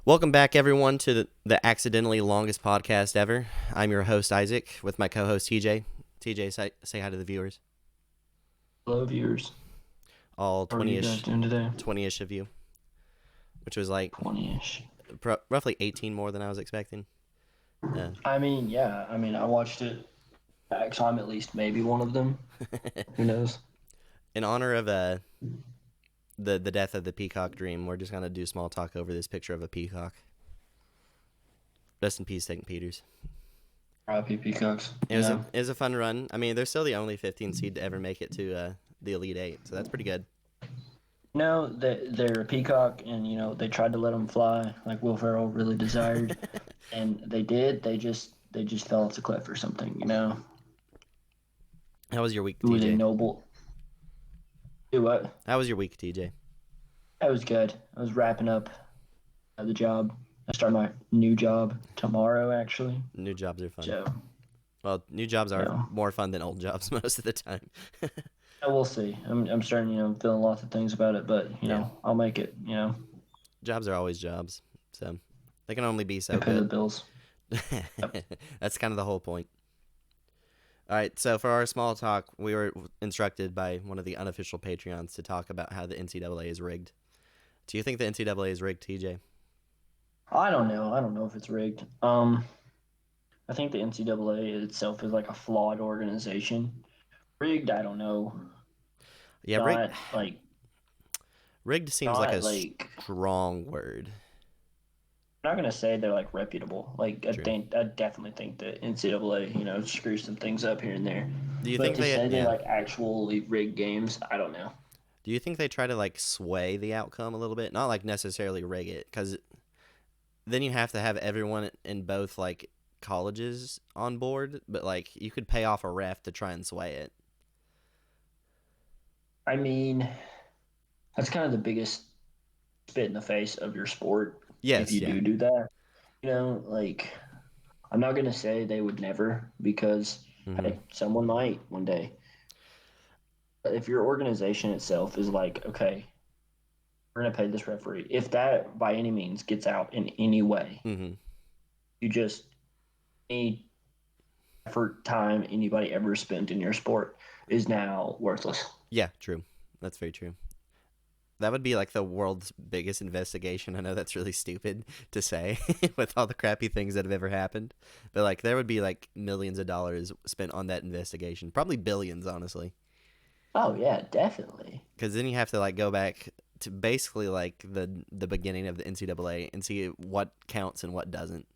Welcome back, everyone, to the accidentally longest podcast ever. I'm your host, Isaac, with my co-host, TJ. TJ, say hi to the viewers. Hello, viewers. All How are you guys 20-ish, doing today? 20-ish of you, which was like 20-ish. roughly 18 more than I was expecting. I watched it back, so I'm at least maybe one of them. Who knows? In honor of the death of the peacock dream, we're just going to do small talk over this picture of a peacock. Rest in peace, St. Peter's. R.I.P. Peacocks. It was a fun run. I mean, they're still the only 15 seed to ever make it to the Elite Eight, so that's pretty good. They're a peacock, and they tried to let them fly like Will Ferrell really desired, and they did. They just fell off the cliff or something. How was your week, It was a TJ? noble. Do what? How was your week, TJ? That was good. I was wrapping up the job. I start my new job tomorrow, actually. New jobs are fun. So, Well, new jobs are more fun than old jobs most of the time. we'll see. I'm starting, feeling lots of things about it, but I'll make it. Jobs are always jobs, so they can only be so I pay the good. bills. Yep. That's kind of the whole point. All right, so for our small talk, we were instructed by one of the unofficial Patreons to talk about how the NCAA is rigged. Do you think the NCAA is rigged, TJ? I don't know. I don't know if it's rigged. I think the NCAA itself is like a flawed organization. Rigged, I don't know. Yeah, Not like rigged seems like not a like strong word. I'm not gonna say they're like reputable. Like True. I definitely think the NCAA, screws some things up here and there. Do you But think to say they yeah. like actually rigged games, I don't know. Do you think they try to like sway the outcome a little bit? Not like necessarily rig it, because then you have to have everyone in both like colleges on board, but like you could pay off a ref to try and sway it. I mean, that's kind of the biggest spit in the face of your sport if Yes, you yeah. do that. Like I'm not gonna say they would never because Mm-hmm. hey, someone might one day. But if your organization itself is like, okay, we're gonna pay this referee, if that by any means gets out in any way, Mm-hmm. you just any effort, time anybody ever spent in your sport is now worthless. Yeah, true. That's very true. That would be like the world's biggest investigation. I know that's really stupid to say with all the crappy things that have ever happened, but like there would be like millions of dollars spent on that investigation, probably billions, honestly. Oh yeah, definitely. Because then you have to like go back to basically like the beginning of the NCAA and see what counts and what doesn't.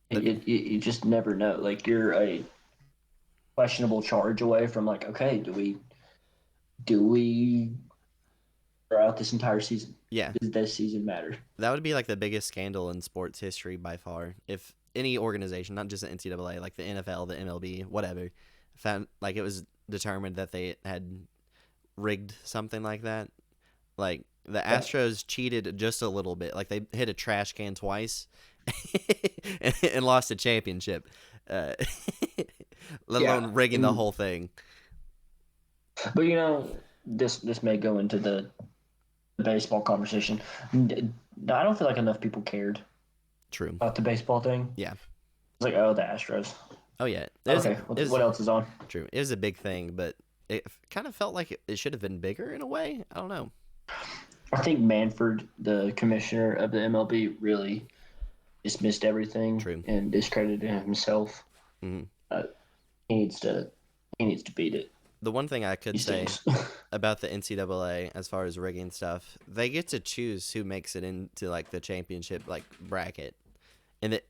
But You just never know. Like you're a questionable charge away from like, okay, do we throw out this entire season? yeah, Does this season matter? that would be like the biggest scandal in sports history by far. If any organization, not just the NCAA, like the NFL, the MLB, whatever, found like it was determined that they had rigged something like that. Like the Yeah, Astros cheated just a little bit. Like they hit a trash can twice and lost a championship. Uh, let yeah. alone rigging the whole thing. But this may go into the baseball conversation. I don't feel like enough people cared True. about the baseball thing. Yeah. It's like, oh, the Astros. Oh yeah. Okay, what else is on? True. It was a big thing, but it kind of felt like it should have been bigger in a way. I don't know. I think Manfred, the commissioner of the MLB, really dismissed everything True. and discredited himself. Hmm. Uh, he needs to beat it. The one thing I He could say stinks. about the NCAA as far as rigging stuff, they get to choose who makes it into like the championship like bracket. They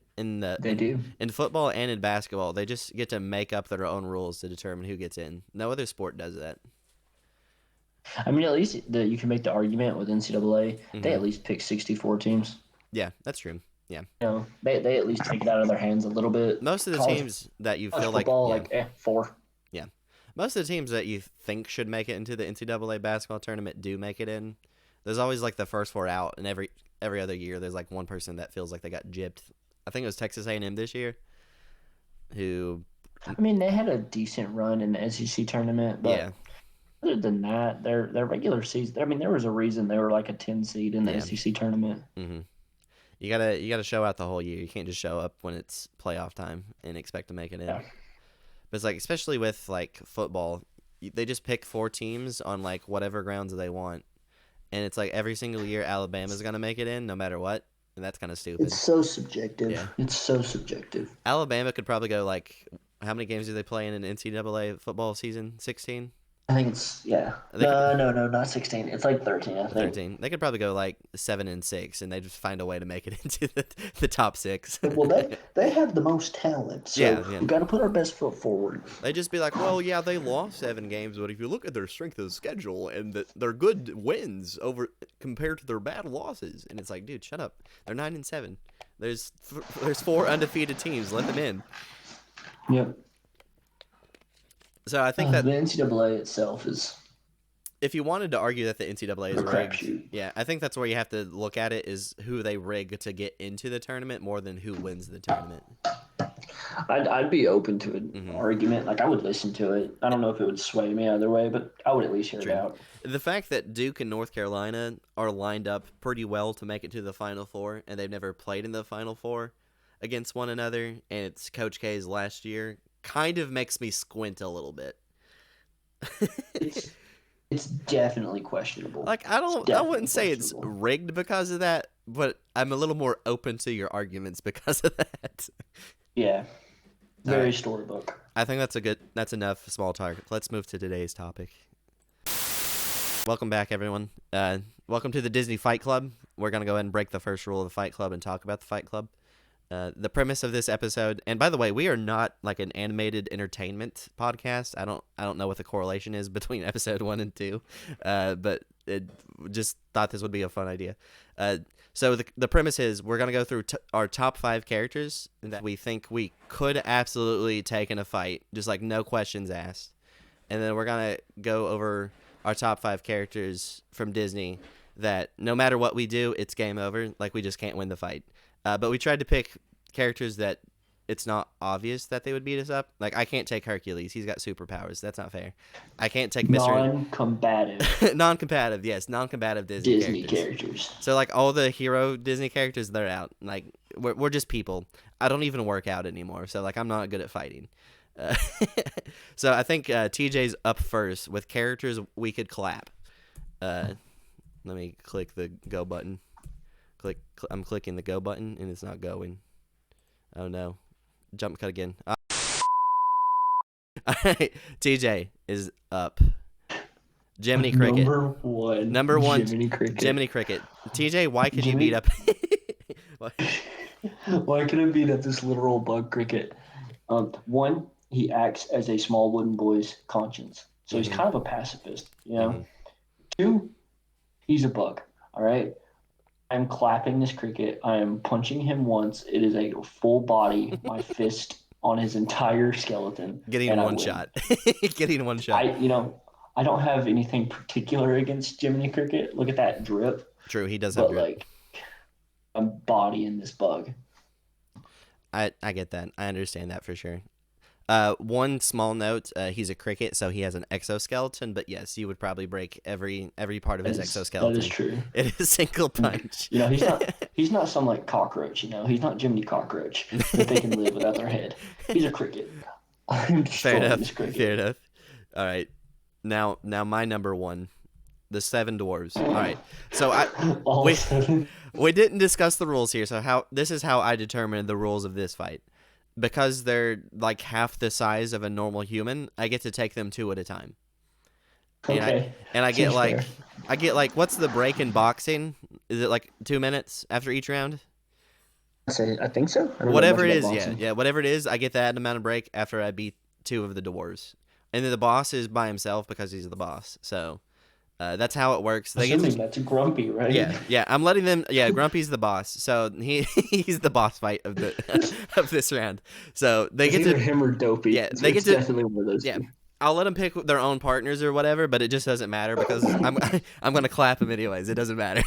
do. In football and in basketball, they just get to make up their own rules to determine who gets in. No other sport does that. I mean, at least you can make the argument with NCAA. They Hmm. at least pick 64 teams. Yeah, that's true. Yeah, They at least take it out of their hands a little bit. most of the teams that you feel like Football, yeah, like four. yeah, most of the teams that you think should make it into the NCAA basketball tournament do make it in. There's always like the first four out, and every other year there's like one person that feels like they got gypped. I think it was Texas A&M this year, who I mean, they had a decent run in the SEC tournament, yeah, but other than that, their regular season. I mean, there was a reason they were like a 10 seed in the Yeah. SEC tournament. Hmm. You gotta show out the whole year. You can't just show up when it's playoff time and expect to make it in. Yeah, But it's like, especially with like football, they just pick 4 teams on like whatever grounds they want, and it's like every single year Alabama's gonna make it in no matter what, and that's kind of it's stupid. so subjective. Yeah, It's so subjective. Alabama could probably go like, how many games do they play in an NCAA football season? 16. I think it's yeah. They could No, not 16. It's like 13, I think. 13. They could probably go like 7-6, and they just find a way to make it into the top six. Well, they have the most talent, so Yeah, yeah. we got to put our best foot forward. They just be like, well, yeah, they lost 7 games, but if you look at their strength of schedule and their good wins over compared to their bad losses, and it's like, dude, shut up. They're 9-7. There's 4 undefeated teams. Let them in. Yep. So I think that The NCAA itself is if you wanted to argue that the NCAA is a rigged, crapshoot. yeah, I think that's where you have to look at it is who they rig to get into the tournament more than who wins the tournament. I'd be open to an Mhm. argument. Like I would listen to it. I don't know if it would sway me either way, but I would at least hear it True. out. The fact that Duke and North Carolina are lined up pretty well to make it to the Final Four, and they've never played in the Final Four against one another, and it's Coach K's last year, kind of makes me squint a little bit. It's it's definitely questionable. Like I Definitely wouldn't say it's questionable. rigged because of that, but I'm a little more open to your arguments because of that. Yeah, All very right. storybook. I think that's enough small talk. Let's move to today's topic. Welcome back, everyone. Welcome to the Disney Fight Club. We're gonna go ahead and break the first rule of the Fight Club and talk about the Fight Club. The premise of this episode, and by the way, we are not like an animated entertainment podcast. I don't know what the correlation is between episode 1 and 2, but just thought this would be a fun idea. So the premise is we're gonna go through our top 5 characters that we think we could absolutely take in a fight, just like no questions asked, and then we're gonna go over our top 5 characters from Disney that no matter what we do, it's game over. Like we just can't win the fight. But we tried to pick characters that it's not obvious that they would beat us up. Like I can't take Hercules; he's got superpowers. That's not fair. I can't take Mr. Non-combative non-combative. Yes, non-combative Disney, Disney characters. characters. So like all the hero Disney characters, they're out. Like we're just people. I don't even work out anymore, so like I'm not good at fighting. Uh, so I think TJ's up first with characters we could clap. Let me click the go button. I'm clicking the go button and it's not going. Oh no. Jump cut again. Alright. TJ is up. Jiminy Cricket. Number one. Jiminy Cricket. Jiminy Cricket. TJ, why could you beat up Why could I beat up this literal bug cricket? One, he acts as a small wooden boy's conscience. So he's kind of a pacifist, you know? Mhm. 2, he's a bug. All right. I'm clapping this cricket. I am punching him once. It is a full body, my fist on his entire skeleton. Getting and I one win. shot. Getting one shot. I don't have anything particular against Jiminy Cricket. Look at that drip. True, he does have But drip. like, I'm bodying this bug. I get that. I understand that for sure. One small note, he's a cricket, so he has an exoskeleton, but yes, you would probably break every part of his exoskeleton. That is true. In a single punch. He's not some like cockroach, he's not Jiminy Cockroach that they can live without their head. He's a cricket. I'm Fair destroying enough. this cricket. Fair enough. All right. Now my number 1, the 7 dwarves. All right. So All we, 7. we didn't discuss the rules here, so this is how I determined the rules of this fight. Because they're like half the size of a normal human, I get to take them 2 at a time. Okay. And I get Seems fair. what's the break in boxing? Is it like 2 minutes after each round? I think so. I don't know Whatever much it about is, boxing. yeah, whatever it is, I get that amount of break after I beat 2 of the dwarves. And then the boss is by himself because he's the boss. So that's how it works. Assuming that's Grumpy, right? Yeah. I'm letting them. Yeah, Grumpy's the boss, so he's the boss fight of the of this round. So they It's get either to. him or Dopey. Yeah, It's they get to- definitely one of those Yeah, two. I'll let them pick their own partners or whatever, but it just doesn't matter because I'm gonna clap them anyways. It doesn't matter.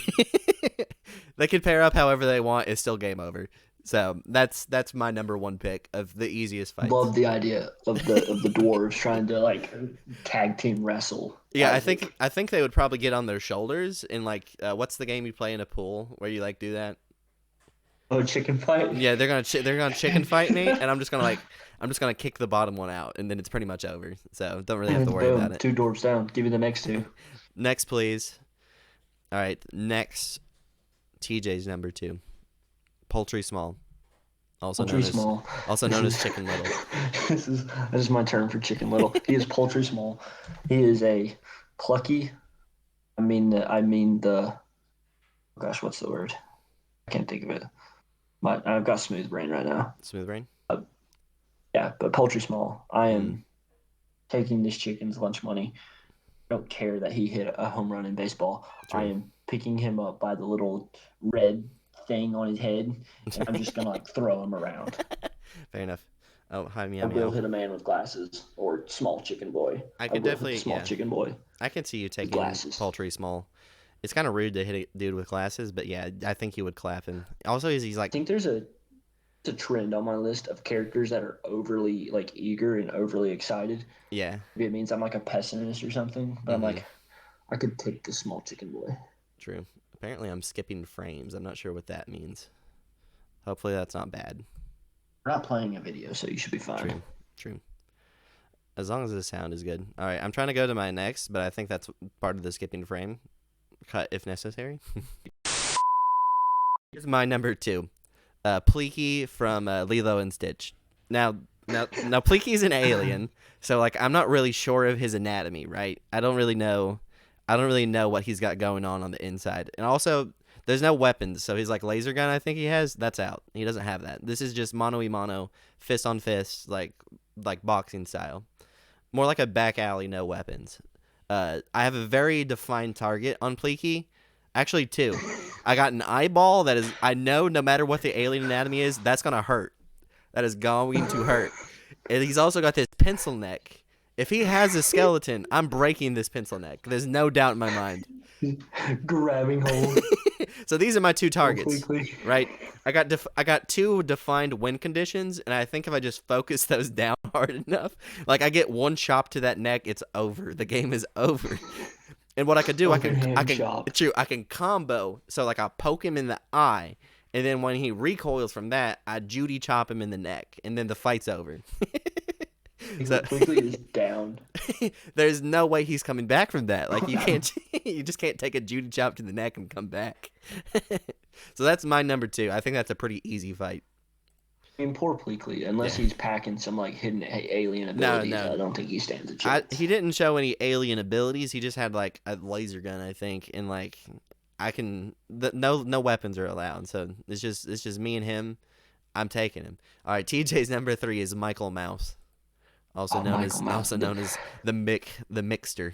They can pair up however they want. It's still game over. So that's my number one pick of the easiest fights. Love the idea of the dwarves trying to like tag team wrestle Yeah, Isaac. I think they would probably get on their shoulders and like what's the game you play in a pool where you like do that? Oh, chicken fight. Yeah, they're gonna chicken fight me, and I'm just gonna kick the bottom one out, and then it's pretty much over. So don't really have to And worry about boom, it. two dwarves down. Give me the next two. Next, please. All right, next, TJ's number two, poultry small, Poultry small. This also known as is chicken little. this is my term for chicken little. He is poultry small. He is a plucky. I mean the. Oh gosh, what's the word? I can't think of it. But I've got smooth brain right now. Smooth brain. Uh, yeah, but poultry small. I Mm, am taking this chicken's lunch money. I don't care that he hit a home run in baseball. I true. am picking him up by the little red thing on his head, and I'm just gonna like throw him around. Fair enough. Oh, hi I meow will meow. hit a man with glasses or small chicken boy. I I could will hit the definitely, small yeah, chicken boy I can see you with taking glasses. poultry small. It's kind of rude to hit a dude with glasses, but yeah, I think you would clap him. Also, he's I like, think there's a trend on my list of characters that are overly like eager and overly excited. yeah, Maybe it means I'm like a pessimist or something, but I'm mm-hmm, like I could take the small chicken boy. true. Apparently, I'm skipping frames. I'm not sure what that means. Hopefully, that's not bad. We're not playing a video, so you should be fine. True, true. As long as the sound is good. All right, I'm trying to go to my next, but I think that's part of the skipping frame. Cut if necessary. Here's my number two, Pleaky from Lilo and Stitch. Now, now, Pleaky's an alien, so like I'm not really sure of his anatomy, right? I don't really know what he's got going on the inside, and also there's no weapons, so his like laser gun I think he has that's out. He doesn't have that. This is just mano a mano, fist on fist, like boxing style. More like a back alley, no weapons. I have a very defined target on Pleaky. Actually, two. I got an eyeball that is. I know no matter what the alien anatomy is, that's gonna hurt. That is going to hurt. And he's also got this pencil neck. If he has a skeleton, I'm breaking this pencil neck. There's no doubt in my mind. Grabbing hold So these are my two targets, quickly. right? I got two defined win conditions, and I think if I just focus those down hard enough, like I get one chop to that neck, it's over. The game is over. And what I could do, Open hand chop. I can combo. So like I poke him in the eye, and then when he recoils from that, I Judy chop him in the neck, and then the fight's over. So Quickly is down. there's no way he's coming back from that. Like you can't, you just can't take a Judy chop to the neck and come back. So that's my number two. I think that's a pretty easy fight. I mean, poor Pleakley, unless Yeah. he's packing some like hidden alien No, abilities, no. I don't think he stands a chance. He didn't show any alien abilities. He just had like a laser gun, I think, and like no weapons are allowed. So it's just me and him. I'm taking him. All right, TJ's number three is Michael Mouse, Oh, Michael Mouse. also known as the Mixter.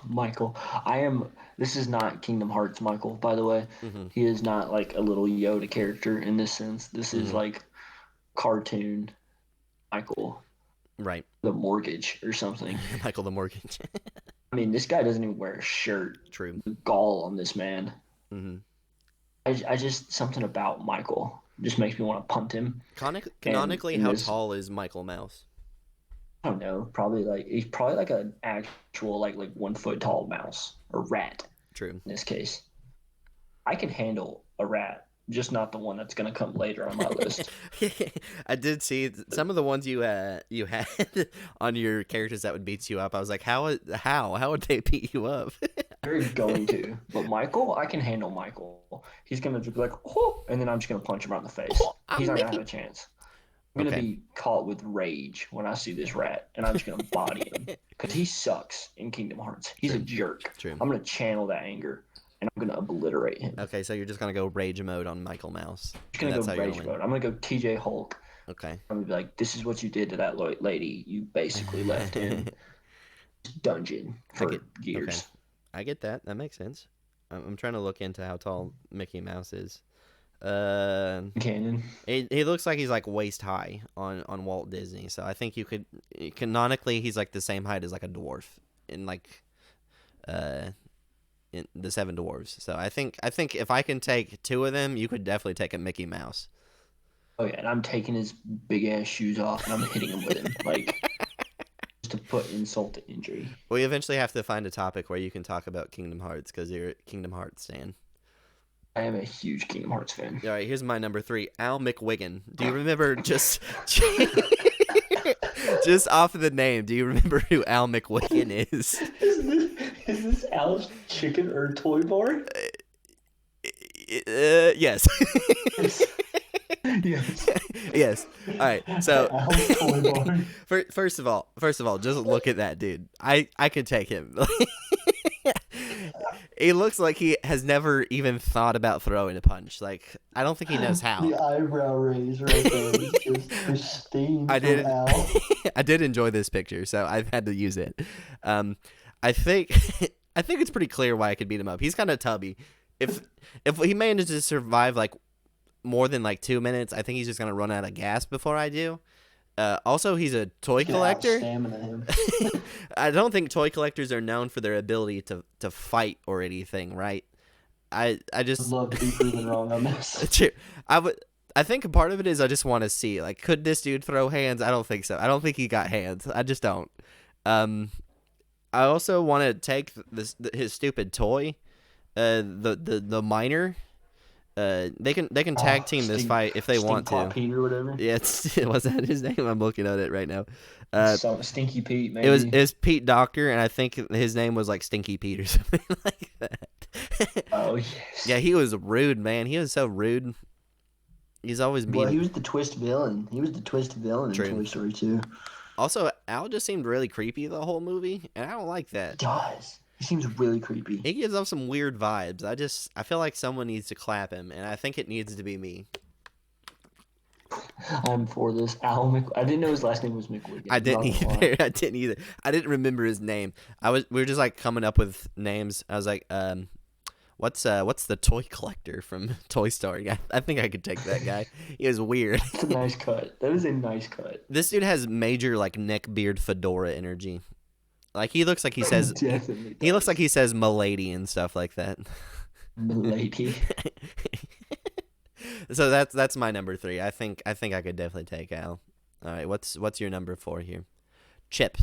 Michael, I am. This is not Kingdom Hearts Michael, by the way. Hmm. He is not like a little Yoda character in this sense. This is Hmm. like cartoon Michael, Right, the mortgage or something. Michael the Mortgage. I mean, this guy doesn't even wear a shirt. True. The gall on this man. Hmm. I just something about Michael just makes me want to punt him. And Canonically, in how this, tall is Michael Mouse? I don't know, probably like he's probably like an actual like 1 foot tall mouse or rat True. in this case. I can handle a rat, just not the one that's gonna come later on my list. I did see some of the ones you had on your characters that would beat you up. I was like, how would they beat you up? They're going to, but Michael, I can handle Michael. He's gonna just be like, oh, and then I'm just gonna punch him right in the face. He's I'm not gonna have Mickey. a chance. I'm gonna Okay, be caught with rage when I see this rat, and I'm just gonna body him because he sucks in Kingdom Hearts. He's a true, jerk. true. I'm gonna channel that anger, and I'm gonna obliterate him. Okay, so you're just gonna go rage mode on Michael Mouse, I'm just and gonna that's go how you're rage gonna win. mode. I'm gonna go TJ Hulk. Okay. I'm gonna be like, this is what you did to that lady. You basically left in dungeon I for get okay. years. I get that. That makes sense. I'm trying to look into how tall Mickey Mouse is. Uh, Canon. he looks like he's like waist high on Walt Disney. So I think you could canonically he's like the same height as like a dwarf in like uh in the Seven Dwarves. So I think if I can take two of them, you could definitely take a Mickey Mouse. Oh yeah, and I'm taking his big ass shoes off and I'm hitting him with him, like just to put insult to injury. We eventually have to find a topic where you can talk about Kingdom Hearts because you're a Kingdom Hearts stan. I am a huge Kingdom Hearts fan. All right, here's my number 3, Al McWiggin. Do you remember just just off of the name? Do you remember who Al McWiggin is? Is this Al's chicken or toy bar? Yes. Yes. Yes. All right. So Al's toy bar. first of all, just look at that dude. I could take him. He looks like he has never even thought about throwing a punch. Like, I don't think he knows how. The eyebrow raise right there is just pristine. I did. Al. I did enjoy this picture, so I've had to use it. I think it's pretty clear why I could beat him up. He's kind of tubby. If he manages to survive like more than like 2 minutes, I think he's just gonna run out of gas before I do. Also, he's a toy collector. Stamina him. I don't think toy collectors are known for their ability to fight or anything, right? I just I'd love to be proven wrong on this. I think a part of it is I just want to see, like, could this dude throw hands? I don't think so. I don't think he got hands. I just don't. I also want to take his stupid toy, the miner. They can tag team this fight if they want to. Pete or whatever. Yeah, was that his name? I'm looking at it right now. Stinky Pete, maybe. It was Pete Doctor, and I think his name was like Stinky Pete or something like that. Oh yes. Yeah, he was rude, man. He was so rude. He's always mean. Well, he was the twist villain. He was the twist villain True. in Toy Story 2. Also, Al just seemed really creepy the whole movie, and I don't like that. He does. He seems really creepy. He gives off some weird vibes. I feel like someone needs to clap him, and I think it needs to be me. I'm for this. I didn't know his last name was McWiggin. I didn't either. I didn't remember his name. We were just like coming up with names. I was like, what's the toy collector from Toy Story? I think I could take that guy. He was weird. That's a nice cut. That is a nice cut. This dude has major like neck beard fedora energy. Like he looks like he says he looks like he says "milady" and stuff like that. Milady. So that's my number 3. I think I could definitely take Al. All right, what's your number 4 here? Chip.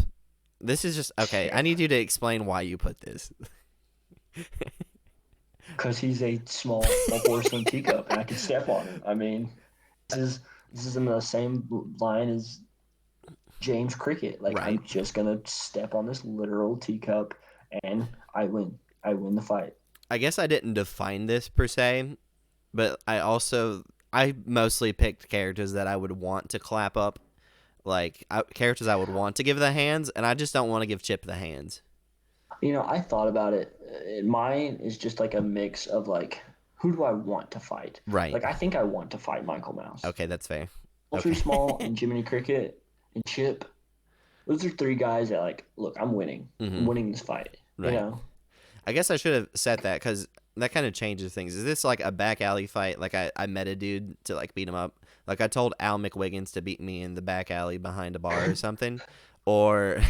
This is just okay. I need you to explain why you put this. Because he's a small porcelain teacup, and I can step on him. I mean, this is in the same line as James Cricket. Like, right. I'm just gonna step on this literal teacup, and I win. I win the fight. I guess I didn't define this per se, but I mostly picked characters that I would want to clap up, like characters I would want to give the hands, and I just don't want to give Chip the hands. You know, I thought about it. Mine is just like a mix of like, who do I want to fight? Right. Like, I think I want to fight Michael Mouse. Okay, that's fair. Ultra Small and Jiminy Cricket and Chip. Those are 3 guys that like, look, I'm winning. Mm-hmm. I'm winning this fight. Right. You know? I guess I should have said that because that kind of changes things. Is this like a back alley fight? Like I met a dude to like beat him up. Like I told Al McWiggins to beat me in the back alley behind a bar or something, or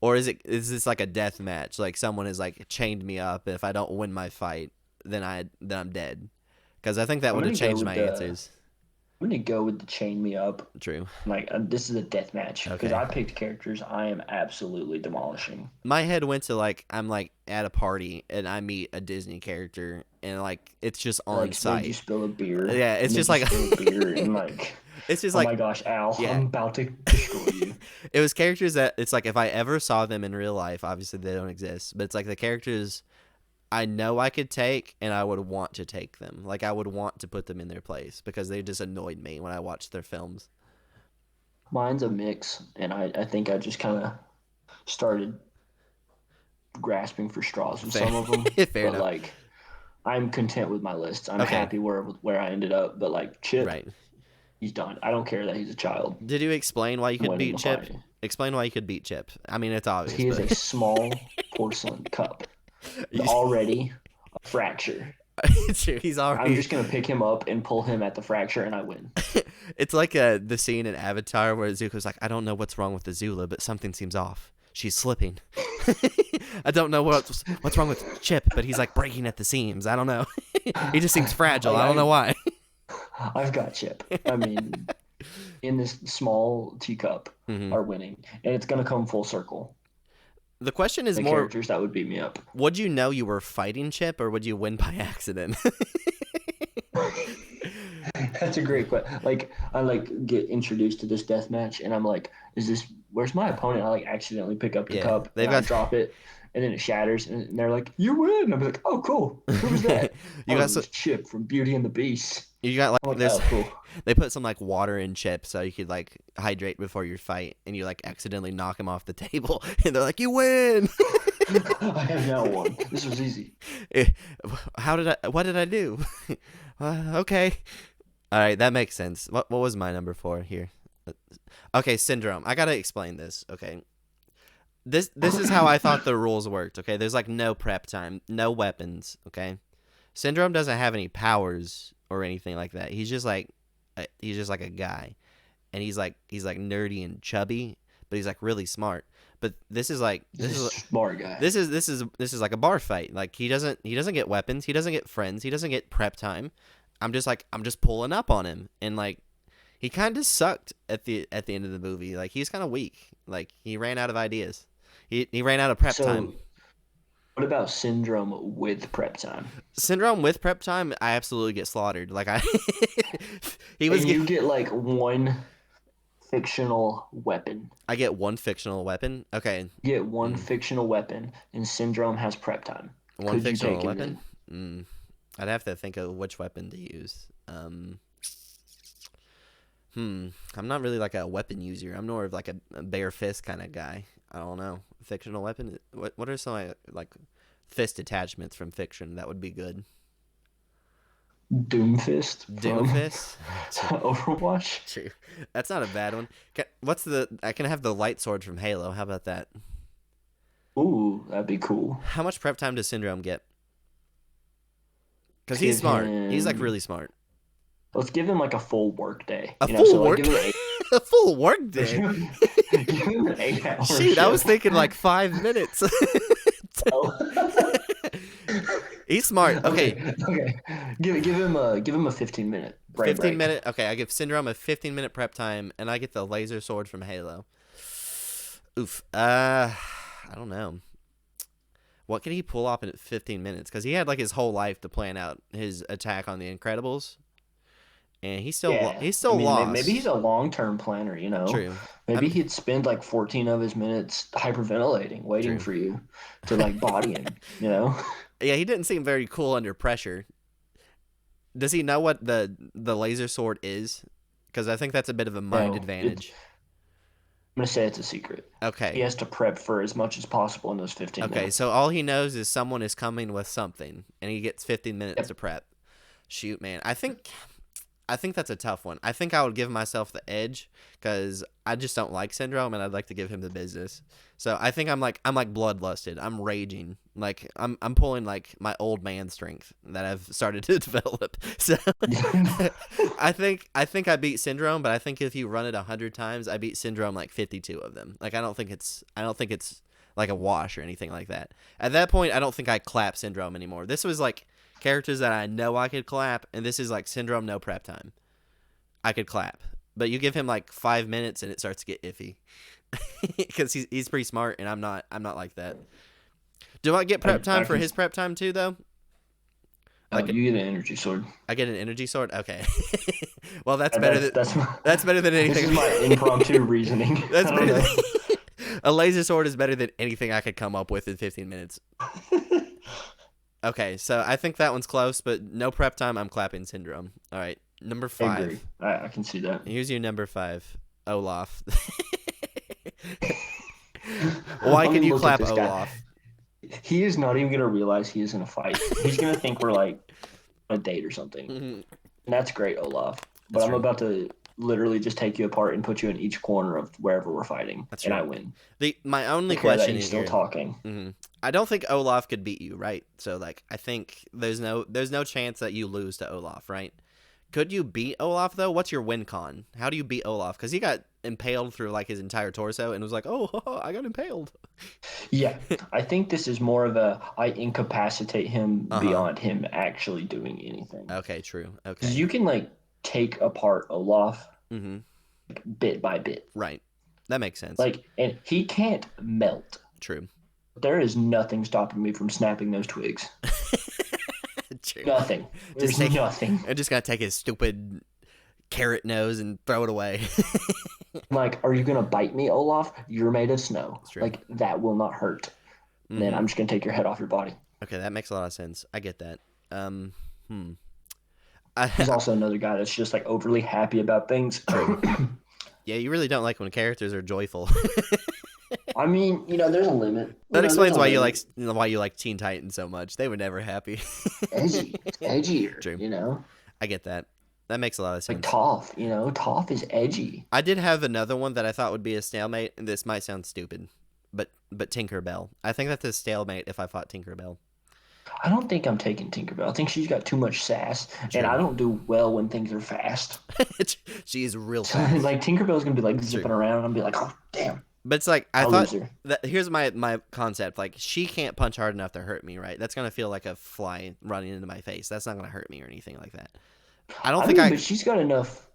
is this like a death match? Like someone has like chained me up, and if I don't win my fight, then I'm dead. Because I think that would have changed my answers. I'm going to go with the chain me up. True. Like, this is a death match. Because I picked characters I am absolutely demolishing. My head went to, like, I'm, like, at a party, and I meet a Disney character, and, like, it's just on site. You spill a beer. Yeah, it's just like... spill a beer, and, like... It's just oh like... my gosh, Al, yeah. I'm about to destroy you. It was characters that... It's like, if I ever saw them in real life, obviously they don't exist, but it's like the characters... I know I could take, and I would want to take them. Like, I would want to put them in their place because they just annoyed me when I watched their films. Mine's a mix, and I think I just kind of started grasping for straws with some of them. Fair enough. Like, I'm content with my list. I'm happy where I ended up. But, like, Chip, he's done. I don't care that he's a child. Did you explain why you could beat Chip? Explain why you could beat Chip. I mean, it's obvious. He is a small porcelain cup. Already a fracture. He's already... I'm just gonna pick him up and pull him at the fracture, and I win. It's like the scene in Avatar where Zuko's like, I don't know what's wrong with Azula, but something seems off. She's slipping. I don't know what's wrong with Chip, but he's like breaking at the seams. I don't know. He just seems fragile. I don't know why. I've got Chip. I mean, in this small teacup are winning, and it's gonna come full circle. The question is The more, characters that would beat me up. would you know you were fighting Chip, or would you win by accident? That's a great question. Like I like get introduced to this death match, and I'm like, "Is this? Where's my opponent?" I like accidentally pick up the cup, and I drop it, and then it shatters, and they're like, "You win!" I'm like, "Oh, cool. Who was that?" You got this Chip from Beauty and the Beast. You got like this. Oh, cool. They put some like water in Chip so you could like hydrate before your fight, and you like accidentally knock him off the table, and they're like, "You win!" I have now won. This was easy. What did I do? Okay. All right, that makes sense. What was my number 4 here? Okay, Syndrome. I gotta explain this. Okay, this is how I thought the rules worked. Okay, there's like no prep time, no weapons. Okay, Syndrome doesn't have any powers or anything like that. He's just like a guy, and he's like nerdy and chubby, but he's like really smart. But this is a smart guy. This is like a bar fight. Like he doesn't get weapons. He doesn't get friends. He doesn't get prep time. I'm just pulling up on him, and like he kind of sucked at the end of the movie. Like he's kind of weak. Like he ran out of ideas. He ran out of prep time. What about Syndrome with prep time? Syndrome with prep time, I absolutely get slaughtered. Like you get like one fictional weapon. I get one fictional weapon. Okay. You get one fictional weapon, and Syndrome has prep time. One fictional weapon. I'd have to think of which weapon to use. I'm not really like a weapon user. I'm more of like a bare fist kind of guy. I don't know. Fictional weapon. What are some like fist attachments from fiction that would be good? Doomfist. Doomfist. Overwatch. True. That's not a bad one. I can have the light sword from Halo. How about that? Ooh, that'd be cool. How much prep time does Syndrome get? Because he's smart. He's like really smart. Let's give him like a full work day. A full work day? A full work day? Give him an 8-hour Shoot, shift. I was thinking like 5 minutes. He's smart. Okay. Give him a 15-minute break. 15-minute. Okay, I give Syndrome a 15-minute prep time, and I get the laser sword from Halo. Oof. I don't know. What can he pull off in 15 minutes? Because he had like his whole life to plan out his attack on the Incredibles, and he's still lost. Maybe he's a long-term planner. You know. True. Maybe he'd spend like 14 of his minutes hyperventilating, waiting for you to like body him. You know. Yeah, he didn't seem very cool under pressure. Does he know what the laser sword is? Because I think that's a bit of a mind advantage. I'm going to say it's a secret. Okay. He has to prep for as much as possible in those 15 minutes. Okay, so all he knows is someone is coming with something, and he gets 15 minutes to prep. Shoot, man. I think that's a tough one. I think I would give myself the edge because I just don't like Syndrome, and I'd like to give him the business. So I think I'm like bloodlusted. I'm raging. Like I'm pulling like my old man strength that I've started to develop. So I think I beat Syndrome, but I think if you run it 100 times, I beat Syndrome like 52 of them. Like I don't think it's like a wash or anything like that. At that point, I don't think I clap Syndrome anymore. This was like characters that I know I could clap, and this is like Syndrome no prep time. I could clap, but you give him like 5 minutes and it starts to get iffy because he's pretty smart, and I'm not like that. Do I get prep time for his prep time too, though? Like you get an energy sword. I get an energy sword. Okay. Well, that's better than anything. This is my impromptu reasoning. That's better than, a laser sword is better than anything I could come up with in 15 minutes. Okay, so I think that one's close, but no prep time. I'm clapping Syndrome. All right, number 5. I agree. I can see that. Here's your number 5, Olaf. Why can you clap Olaf? He is not even gonna realize he is in a fight. He's gonna think we're like on a date or something. Mm-hmm. And that's great, Olaf. But I'm about to literally just take you apart and put you in each corner of wherever we're fighting, and I win. My only question is still talking. Mm-hmm. I don't think Olaf could beat you, right? So like I think there's no chance that you lose to Olaf, right? Could you beat Olaf though? What's your win con? How do you beat Olaf? Because he got impaled through like his entire torso and was like, "Oh, I got impaled." Yeah, I think this is more of a I incapacitate him Uh huh. beyond him actually doing anything. Okay, true. Because Okay. you can like take apart Olaf Mm-hmm. bit by bit. Right. That makes sense. Like, and he can't melt. True. There is nothing stopping me from snapping those twigs. True. Nothing. Just There's take. nothing. I just gotta take his stupid carrot nose and throw it away. Like, are you gonna bite me, Olaf? You're made of snow. It's true. Like, that will not hurt. And then Mm-hmm. I'm just gonna take your head off your body. Okay, that makes a lot of sense. I get that. Hmm. He's also another guy that's just like overly happy about things. True. Yeah, you really don't like when characters are joyful. I mean, there's a limit. That There's explains a limit. why you like Teen Titans so much. They were never happy. Edgy. It's edgier, True. I get that. That makes a lot of Like sense. Toph, Toph is edgy. I did have another one that I thought would be a stalemate, and this might sound stupid, but Tinkerbell. I think that's a stalemate if I fought Tinkerbell. I don't think I'm taking Tinkerbell. I think she's got too much sass, and I True. don't do well when things are fast. She is real So, fast. like Tinkerbell's gonna be like True. zipping around, and I'm be like, oh damn, But it's like I I'll thought lose her. that here's my concept. Like she can't punch hard enough to hurt me, right? That's gonna feel like a fly running into my face. That's not gonna hurt me or anything like that. I don't I think mean, I. but she's got enough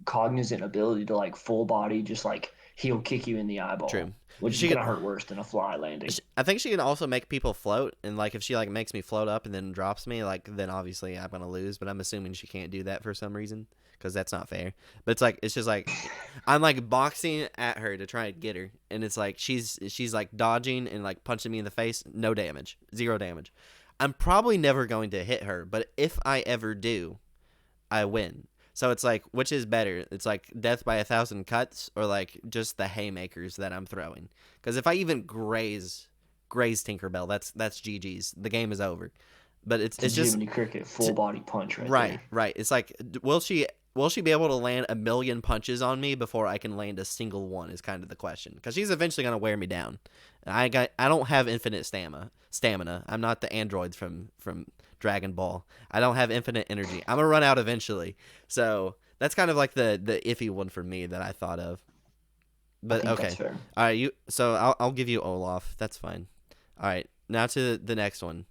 cognizant ability to like full body, just like he'll kick you in the eyeball, True. which She is could. gonna hurt worse than a fly landing. I think she can also make people float, and like if she like makes me float up and then drops me, like then obviously I'm gonna lose. But I'm assuming she can't do that for some reason because that's not fair. But it's just like I'm like boxing at her to try and get her, and it's like she's like dodging and like punching me in the face, no damage, 0 damage. I'm probably never going to hit her, but if I ever do, I win. So it's like, which is better? It's like death by 1,000 cuts or like just the haymakers that I'm throwing. Because if I even graze Tinkerbell, that's GG's. The game is over. But it's just Jiminy Cricket full body punch right right, there. right. It's like, will she be able to land a million punches on me before I can land a single one? Is kind of the question. Because she's eventually gonna wear me down. I don't have infinite stamina. I'm not the androids from Dragon Ball. I don't have infinite energy. I'm gonna run out eventually. So that's kind of like the iffy one for me that I thought of. I But think okay, that's fair. all right. So I'll give you Olaf. That's fine. All right, now to the next one.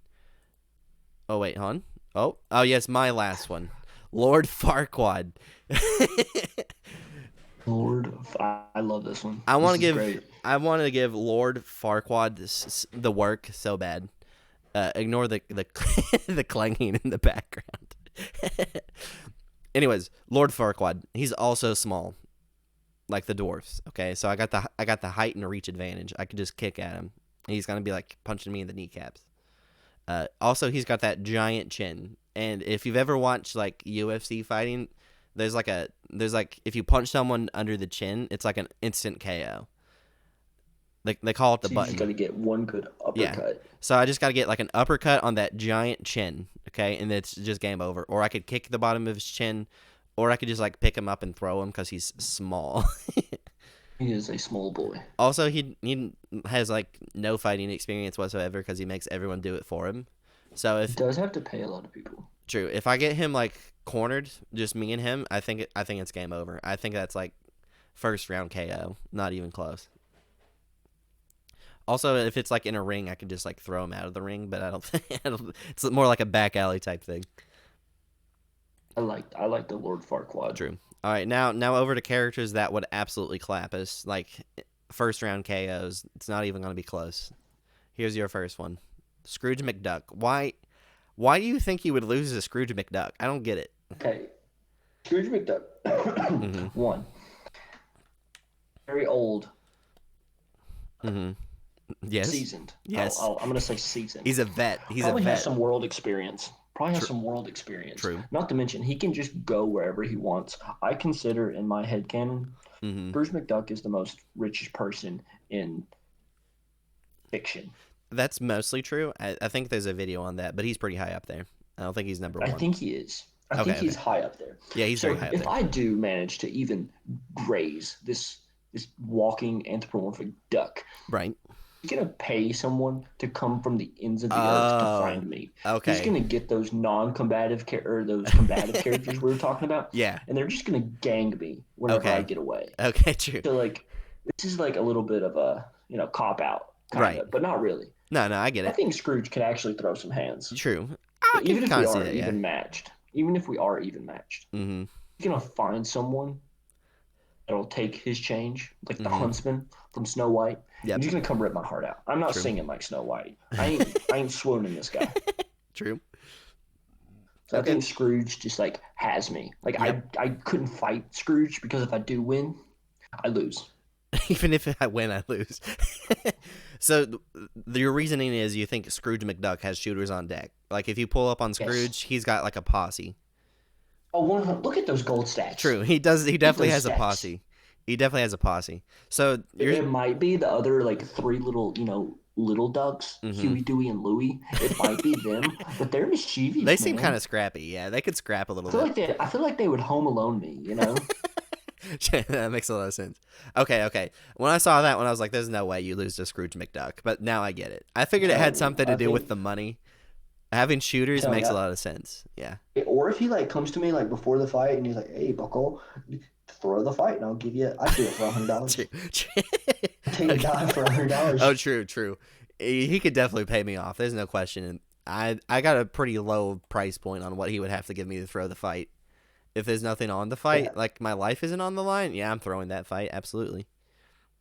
Oh wait, hon. Oh yes, my last one, Lord Farquaad. Lord, I love this one. I want to This is give great. I want to give Lord Farquaad the work so bad. Ignore the the clanging in the background. Anyways, Lord Farquaad. He's also small, like the dwarfs. Okay, so I got the height and reach advantage. I could just kick at him. He's gonna be like punching me in the kneecaps. Also, he's got that giant chin. And if you've ever watched like UFC fighting, there's like if you punch someone under the chin, it's like an instant KO. They call it the So you button. just got to get one good Yeah. uppercut. So I just got to get like an uppercut on that giant chin, okay, and it's just game over. Or I could kick the bottom of his chin, or I could just like pick him up and throw him because he's small. He is a small boy. Also, he has like no fighting experience whatsoever because he makes everyone do it for him. So He if does have to pay a lot of people. true, if I get him like cornered, just me and him, I think it's game over. I think that's like first round KO, not even close. Also, if it's like in a ring, I can just like throw him out of the ring, but I don't think it's more like a back alley type thing. I like the Lord Farquaad. True. All right, now over to characters that would absolutely clap us, like first round KOs. It's not even going to be close. Here's your first one, Scrooge McDuck. Why do you think he would lose to Scrooge McDuck? I don't get it. Okay, Scrooge McDuck. Mm-hmm. One, very old, Mm-hmm. Yes. seasoned. Yes. I'm gonna say seasoned. He's a vet. He's Probably a vet. has some world experience. Probably has True. some world experience. True. Not to mention, he can just go wherever he wants. I consider, in my head canon, Mm-hmm. Bruce McDuck is the most richest person in fiction. That's mostly true. I think there's a video on that, but he's pretty high up there. I don't think he's number I one. think he is. I Okay, think he's okay. high up there. Yeah, he's So very high up if there. I do manage to even graze this walking anthropomorphic duck, Right. gonna pay someone to come from the ends of the earth to Oh, find me. He's okay. gonna get those non-combative or those combative characters we were talking about, Yeah. and they're just gonna gang me whenever I Okay. get away. Okay, true. So like, this is like a little bit of a cop out kind Right. of, but not really. No, no, I get I it. think Scrooge could actually throw some hands. True. So I can even if kind we of see are that, yeah. even matched, even if we are even matched, Mhm. he's gonna find someone that'll take his change, like the Mhm. huntsman from Snow White, and Yep. he's gonna come rip my heart out. I'm not True. singing like Snow White. I ain't swooning this guy. True. So I Okay. think Scrooge just like has me. Like Yep. I couldn't fight Scrooge because if I do win, I lose. Even if I win, I lose. So your reasoning is you think Scrooge McDuck has shooters on deck. Like if you pull up on Yes. Scrooge, he's got like a posse. Oh, look at those gold stats. True. He does. He Look at definitely those has a stats. posse. He definitely has a posse. So you're. It might be the other like three little, little ducks, Mhm. Huey, Dewey, and Louie. It might be them, but they're They mischievous, seem kind man. of scrappy. Yeah, they could scrap a I little feel bit. like they would home alone me. That makes a lot of sense. Okay, okay. When I saw that one, I was like, "There's no way you lose to Scrooge McDuck." But now I get it. I I'm figured it had telling you, something to I do with think the money. Having I'm shooters telling makes you. a lot of sense. Yeah. Or if he like comes to me like before the fight and he's like, "Hey, Buckle, throw the fight and I'll give you. I'd do it for True. $100. I'd take a Okay. dive for Oh, $100." true, true. He could definitely pay me off. There's no question. And I got a pretty low price point on what he would have to give me to throw the fight. If there's nothing on the Yeah, fight, like my life isn't on the line, yeah, I'm throwing that fight. Absolutely.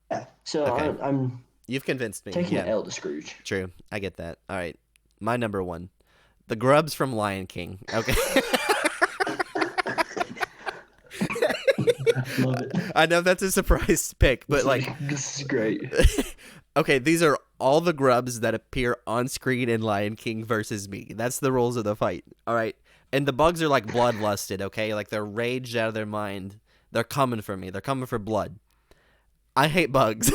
yeah. So Okay. I'm You've convinced me. taking the Yeah. L to Scrooge. True. I get that. All right. My number one. The Grubs from Lion King. Okay. Love it. I know that's a surprise pick, but like This is great. okay, these are all the grubs that appear on screen in Lion King versus me. That's the rules of the fight. All right. And the bugs are like bloodlusted, okay? Like they're raged out of their mind. They're coming for me. They're coming for blood. I hate bugs.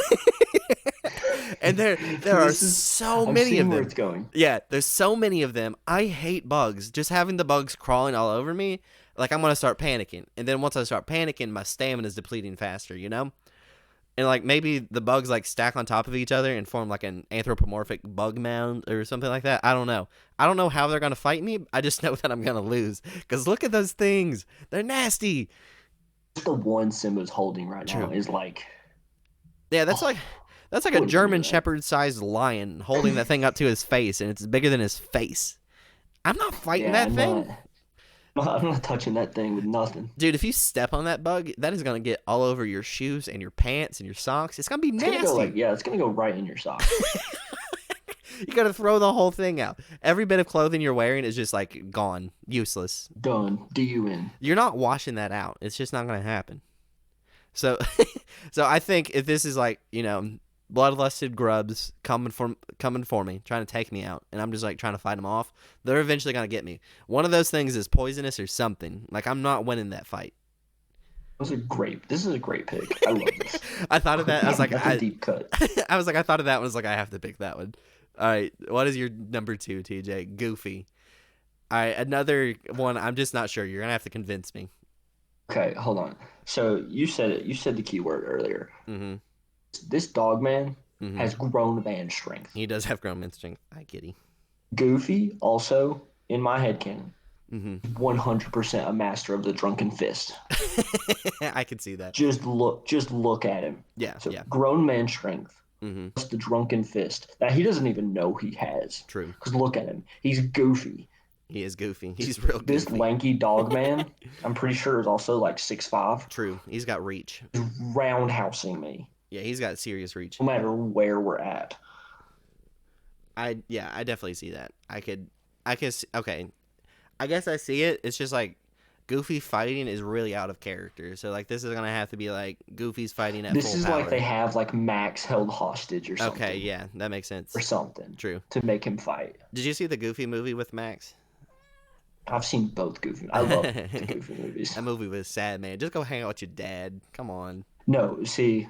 And there are This is. so I'm many seeing of where them. it's going. Yeah, there's so many of them. I hate bugs. Just having the bugs crawling all over me, like I'm gonna start panicking. And then once I start panicking, my stamina is depleting faster, you know? And like maybe the bugs like stack on top of each other and form like an anthropomorphic bug mound or something like that. I don't know. I don't know how they're gonna fight me. I just know that I'm gonna lose. Cause look at those things. They're nasty. Just the one Simba's holding right now True. is like, Yeah, oh, that's like I a wouldn't do German that. Shepherd sized lion holding that thing up to his face, and it's bigger than his face. I'm not fighting Yeah, that thing. I'm not touching that thing with nothing. Dude, if you step on that bug, that is gonna get all over your shoes and your pants and your socks. It's gonna be It's gonna go like, nasty. yeah, it's gonna go right in your socks. You gotta throw the whole thing out. Every bit of clothing you're wearing is just like gone, useless. Done. DUN. You're not washing that out. It's just not gonna happen. So, so I think if this is like bloodlusted grubs coming for me, trying to take me out, and I'm just like trying to fight them off, they're eventually gonna get me. One of those things is poisonous or something. Like I'm not winning that fight. This is a great pick. I love this. I thought of that. I was like, That's a deep cut. I was like, I thought of that one. I was like, I have to pick that one. All right, what is your number two, TJ? Goofy. All right, another one. I'm just not sure. You're gonna have to convince me. Okay, hold on. So you said it. You said the keyword earlier. Mm-hmm. This dog man Mm-hmm. has grown man strength. He does have grown man strength. I kitty. Goofy also, in my head canon, Mm-hmm. 100% a master of the drunken fist. I can see that. Just look at him. Yeah, So yeah. grown man strength. Mm-hmm. Plus the drunken fist that he doesn't even know he has. True. Because look at him. He's goofy. He is goofy. He's real This goofy. lanky dog man, I'm pretty sure is also like 6'5", True. He's got reach. is roundhousing me Yeah, he's got serious reach. no matter where we're at. I definitely see that. Okay. I guess I see it. It's just like Goofy fighting is really out of character. So like this is gonna have to be like Goofy's fighting at This full is power. like they have like Max held hostage or something. Okay, yeah, that makes sense. Or something True. to make him fight. Did you see the Goofy movie with Max? I've seen both Goofy. I love the Goofy movies. That movie was sad, man. Just go hang out with your dad. Come on. No, see,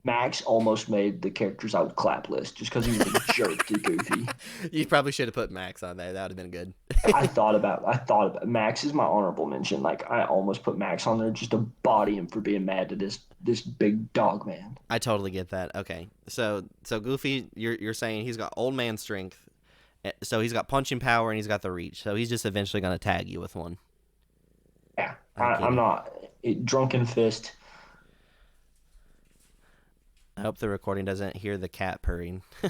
Max almost made the characters I would clap list just because he was a jerk to Goofy. You probably should have put Max on there. That would have been good. I thought about Max is my honorable mention. Like I almost put Max on there just to body him for being mad to this big dog man. I totally get that. Okay, so Goofy, you're saying he's got old man strength, so he's got punching power and he's got the reach. So he's just eventually gonna tag you with one. Yeah, I get I'm it. not drunken fist. I hope the recording doesn't hear the cat purring. All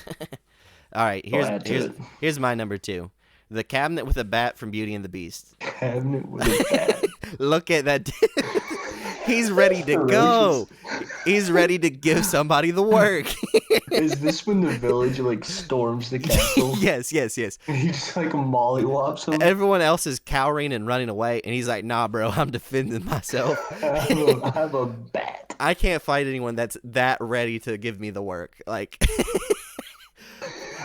right, I'll add to it. here's my number two, the cabinet with a bat from Beauty and the Beast. Cabinet with a bat. Look at that. He's ready to Ferocious. go. He's ready to give somebody the work. Is this when the village like storms the castle? Yes, yes, yes. And he just like mollywops him. Everyone else is cowering and running away, and he's like, "Nah, bro, I'm defending myself. I have a bat. I can't fight anyone that's that ready to give me the work." Like,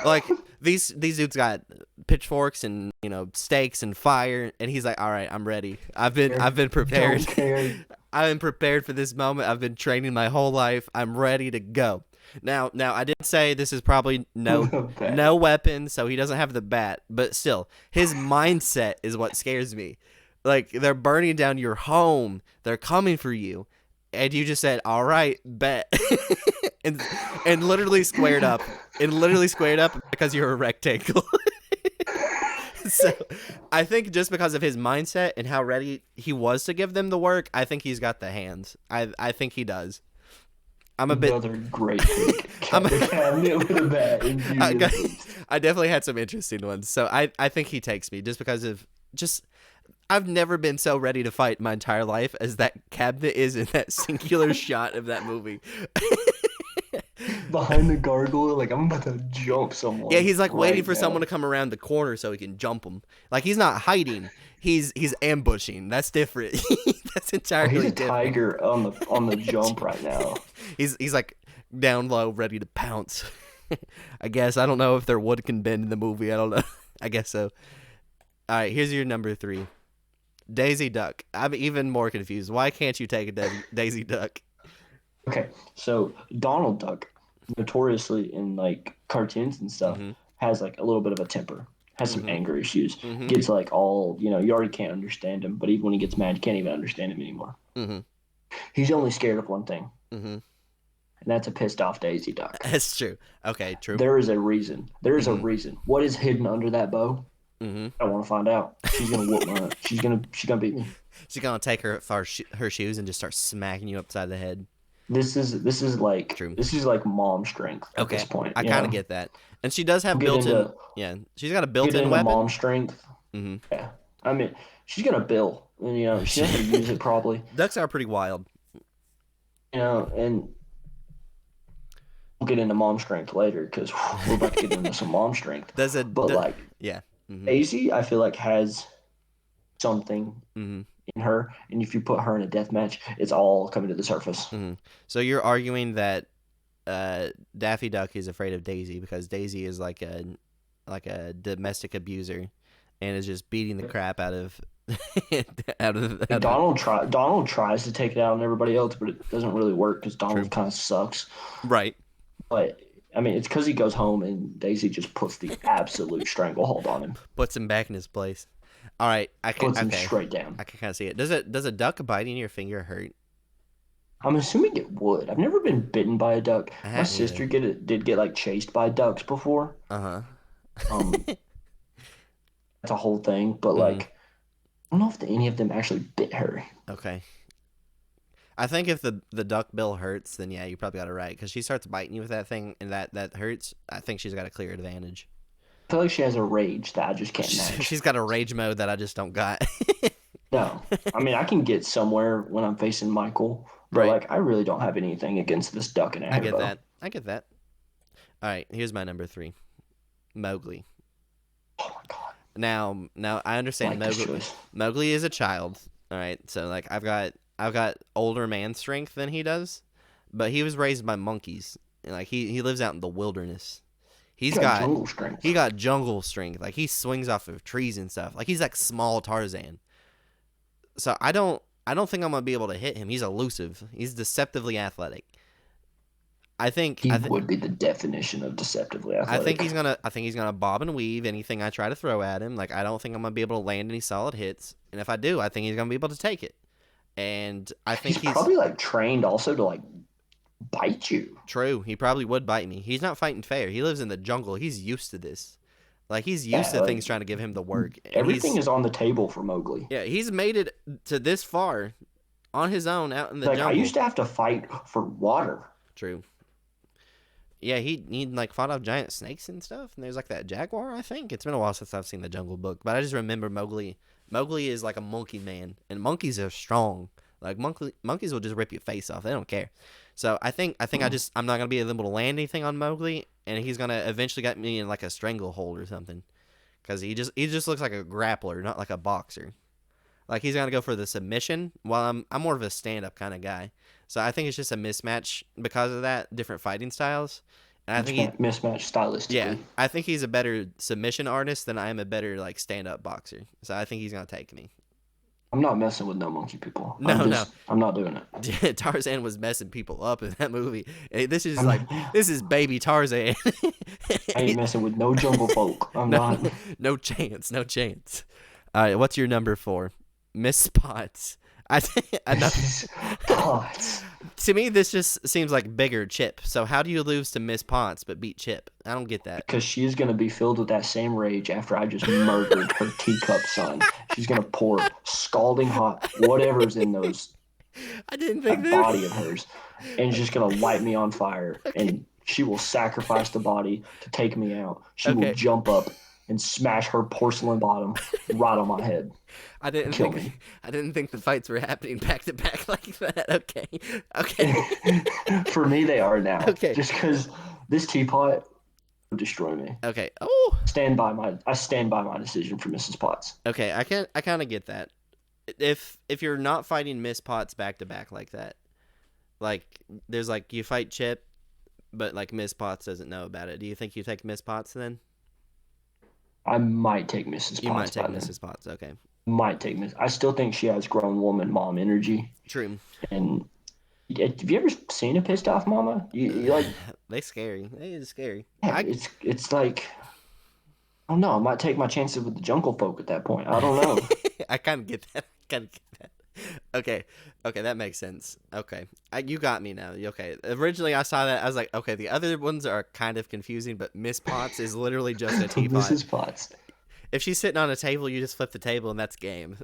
like these dudes got pitchforks and stakes and fire, and he's like, "All right, I'm ready. I've been prepared. Don't care. I've been prepared for this moment. I've been training my whole life. I'm ready to go." Now, I did say this is probably With a bat. no weapon, so he doesn't have the bat. But still, his mindset is what scares me. Like, they're burning down your home. They're coming for you, and you just said, "All right, bet," and literally squared up, because you're a rectangle. So, I think just because of his mindset and how ready he was to give them the work, I think he's got the hands. I think he does. I'm a bit. Another great pick. The cabinet with a bat. In Beauty I, and got, the Beast. I definitely had some interesting ones. So I think he takes me just because of just. I've never been so ready to fight my entire life as that cabinet is in that singular shot of that movie. Behind the gargoyle, like I'm about to jump someone. Yeah, he's like waiting right for now. someone to come around the corner so he can jump him. Like he's not hiding. He's ambushing. That's different. That's entirely He's a different. tiger on the jump right now. He's like down low, ready to pounce. I guess I don't know if their wood can bend in the movie. I don't know. I guess so. All right, here's your number three, Daisy Duck. I'm even more confused. Why can't you take a Daisy Duck? Okay, so Donald Duck, notoriously in like cartoons and stuff, Mm-hmm. has like a little bit of a temper, has some Mhm. anger issues, Mm-hmm. gets like all you already can't understand him, but even when he gets mad, you can't even understand him anymore. Mm-hmm. He's only scared of one thing, Mm-hmm. and that's a pissed off Daisy Duck. That's true. Okay, true. There is a reason. There is a Mhm. reason. What is hidden under that bow? Mm-hmm. I want to find out. She's gonna whoop my. She's gonna beat me. She's gonna take her her shoes and just start smacking you upside the head. This is like True. mom strength at Okay, this point. I you kind of know? get that. And she does have We'll get built-in. into Yeah, she's got a get built-in into weapon. mom strength. Mm-hmm. Yeah, I mean she's gonna bill, and she knows how to use it probably. Ducks are pretty wild. And we'll get into mom strength later because we're about to get into some mom strength. Does a But like yeah. Mm-hmm. Daisy, I feel like has something Mm-hmm. in her, and if you put her in a death match, it's all coming to the surface. Mm-hmm. So you're arguing that Daffy Duck is afraid of Daisy because Daisy is like a domestic abuser and is just beating the crap out of Donald tries to take it out on everybody else, but it doesn't really work because Donald kind of sucks. Right. But I mean, it's because he goes home and Daisy just puts the absolute stranglehold on him, Puts him back in his place. All right, I can puts him okay. straight down. I can kind of see it. Does a duck biting your finger hurt? I'm assuming it would. I've never been bitten by a duck. I My haven't sister did get like chased by ducks before. Uh-huh. Um, that's a whole thing. But like, I don't know if any of them actually bit her. Okay. I think if the duck bill hurts, then yeah, you probably got it right because she starts biting you with that thing and that hurts. I think she's got a clear advantage. I feel like she has a rage that I just can't match. She's got a rage mode that I just don't got. No, I mean I can get somewhere when I'm facing Michael, but Right. like I really don't have anything against this duck and a I get hairbow. that. I get that. All right, here's my number three, Mowgli. Oh my god, Now I understand like this Mowgli. choice. Mowgli is a child. All right, so like I've got older man strength than he does, but he was raised by monkeys. And, like he lives out in the wilderness. He's got jungle strength. he got jungle strength. Like he swings off of trees and stuff. Like he's like small Tarzan. So I don't think I'm gonna be able to hit him. He's elusive. He's deceptively athletic. He would be the definition of deceptively athletic. I think he's gonna bob and weave anything I try to throw at him. Like I don't think I'm gonna be able to land any solid hits, and if I do, I think he's gonna be able to take it. And I think He's probably like trained also to like bite you. true. He probably would bite me. He's not fighting fair. He lives in the jungle. He's used to this. Like he's used Yeah, to like things trying to give him the work. And everything is on the table for Mowgli. yeah, he's made it to this far on his own out in the Like I jungle. used to have to fight for water. True. Yeah, he like fought off giant snakes and stuff. And there's like that jaguar. I think it's been a while since I've seen the Jungle Book, but I just remember Mowgli. Mowgli is like a monkey man, and monkeys are strong. Like monkeys will just rip your face off. They don't care. So I'm not gonna be able to land anything on Mowgli, and he's gonna eventually get me in like a stranglehold or something, because he just looks like a grappler, not like a boxer. Like he's gonna go for the submission, while I'm more of a stand up kind of guy. So I think it's just a mismatch because of that, different fighting styles. And I think mismatch stylistically. I think he's a better submission artist than I am a better like stand up boxer. So I think he's gonna take me. I'm not messing with no monkey people. No. I'm not doing it. Tarzan was messing people up in that movie. This is baby Tarzan. I ain't messing with no jungle folk. I'm not. No chance. No chance. All right, what's your number 4? Miss Potts. I know. Potts. To me, this just seems like bigger Chip. So how do you lose to Miss Potts but beat Chip? I don't get that. Because she's going to be filled with that same rage after I just murdered her teacup son. She's going to pour scalding hot whatever's in those I didn't think that body of hers, and she's just going to light me on fire. Okay. And she will sacrifice the body to take me out. She will jump up and smash her porcelain bottom right on my head. I didn't think the fights were happening back to back like that. Okay. For me, they are now. Okay. Just because this teapot will destroy me. Okay. Oh. I stand by my decision for Mrs. Potts. Okay. I kind of get that. If you're not fighting Miss Potts back to back like that, like there's like you fight Chip, but like Miss Potts doesn't know about it. Do you think you take Miss Potts then? I might take Mrs. Potts. You might take Mrs. Potts. Okay. Might take Miss. I still think she has grown woman mom energy. True. And have you ever seen a pissed off mama? You like they scary. They is scary. Yeah, it's like I don't know. I might take my chances with the jungle folk at that point. I don't know. I kind of get that. Okay, that makes sense. Okay, you got me now. Okay, originally I saw that, I was like, okay, the other ones are kind of confusing, but Miss Potts is literally just a teapot. Mrs. Potts. If she's sitting on a table, you just flip the table and that's game.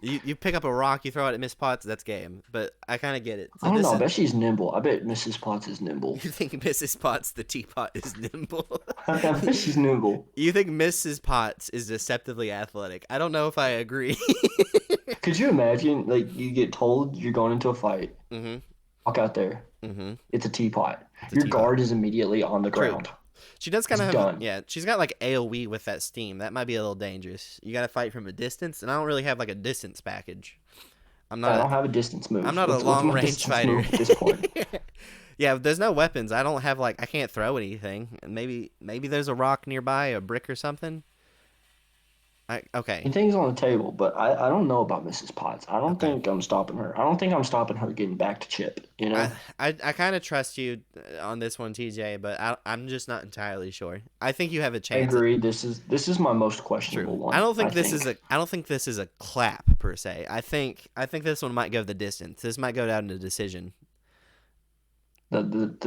You pick up a rock, you throw it at Miss Potts, that's game. But I kind of get it. So I don't know. I bet she's nimble. I bet Mrs. Potts is nimble. You think Mrs. Potts, the teapot, is nimble? I bet she's nimble. You think Mrs. Potts is deceptively athletic? I don't know if I agree. Could you imagine, like, you get told you're going into a fight, walk out there, it's a teapot. Your guard is immediately on the ground. She does kind of have, she's got like AoE with that steam. That might be a little dangerous. You got to fight from a distance, and I don't really have like a distance package. I don't have a distance move. I'm not a long range fighter at this point. Yeah, there's no weapons. I don't have like, I can't throw anything. And maybe there's a rock nearby, a brick or something. Okay. Things on the table, but I don't know about Mrs. Potts. I don't think I'm stopping her. I don't think I'm stopping her getting back to Chip. You know. I kind of trust you on this one, TJ, but I'm just not entirely sure. I think you have a chance. I agree. This is my most questionable one. I don't think this is a clap per se. I think this one might go the distance. This might go down to decision. The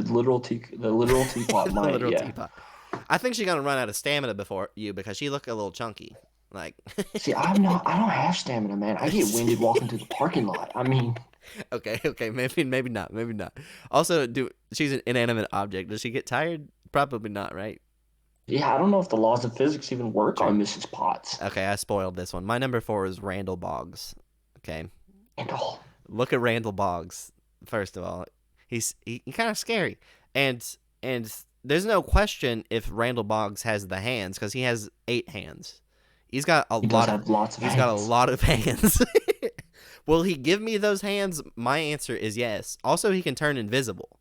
literal teapot might. Teapot. I think she's gonna run out of stamina before you because she look a little chunky. Like, see, I don't have stamina, man. I get winded walking through the parking lot. I mean, okay, maybe not. Also, she's an inanimate object. Does she get tired? Probably not, right? Yeah, I don't know if the laws of physics even work on Mrs. Potts. Okay, I spoiled this one. My number 4 is Randall Boggs. Okay, Randall. Look at Randall Boggs. First of all, he's kind of scary, and there's no question if Randall Boggs has the hands because he has 8 hands. He's got a lot of hands. Will he give me those hands? My answer is yes. Also, he can turn invisible.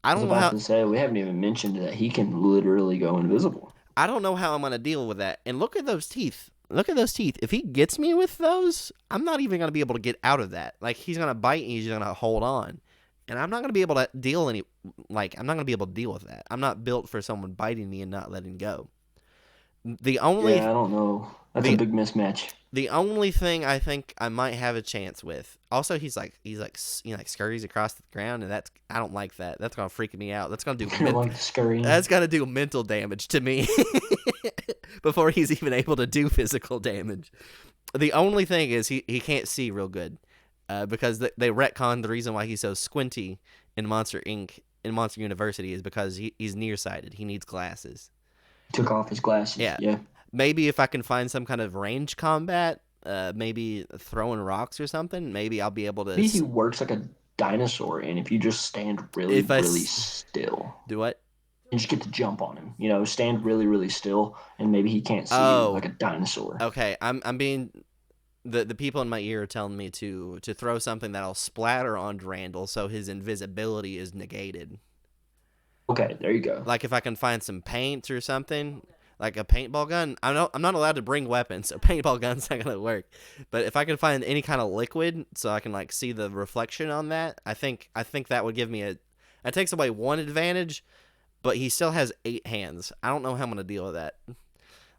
I was about to say, we haven't even mentioned that he can literally go invisible. I don't know how I'm going to deal with that. And look at those teeth. If he gets me with those, I'm not even going to be able to get out of that. Like, he's going to bite and he's going to hold on. and I'm not gonna be able to deal any I'm not gonna be able to deal with that. I'm not built for someone biting me and not letting go. The only Yeah, I don't know. That's a the big mismatch. the only thing I think I might have a chance with. Also, scurries across the ground, and that's I don't like that. That's gonna freak me out. You don't like the scurrying. That's gonna do mental damage to me before he's even able to do physical damage. The only thing is he can't see real good, because they retcon the reason why he's so squinty in Monster Inc. in Monster University is because he's nearsighted. He needs glasses. Took off his glasses. Yeah. Maybe if I can find some kind of range combat, maybe throwing rocks or something, maybe I'll be able to. Maybe he works like a dinosaur, and if you just stand really, really still. Do what? And just get to jump on him. You know, stand really, really still, and maybe he can't see you like a dinosaur. Okay, I'm being. The people in my ear are telling me to throw something that'll splatter on Randall so his invisibility is negated. Okay, there you go. Like if I can find some paint or something, like a paintball gun. I'm not allowed to bring weapons, so paintball gun's not gonna work. But if I can find any kind of liquid so I can like see the reflection on that, I think that would give me That takes away one advantage, but he still has 8 hands. I don't know how I'm gonna deal with that.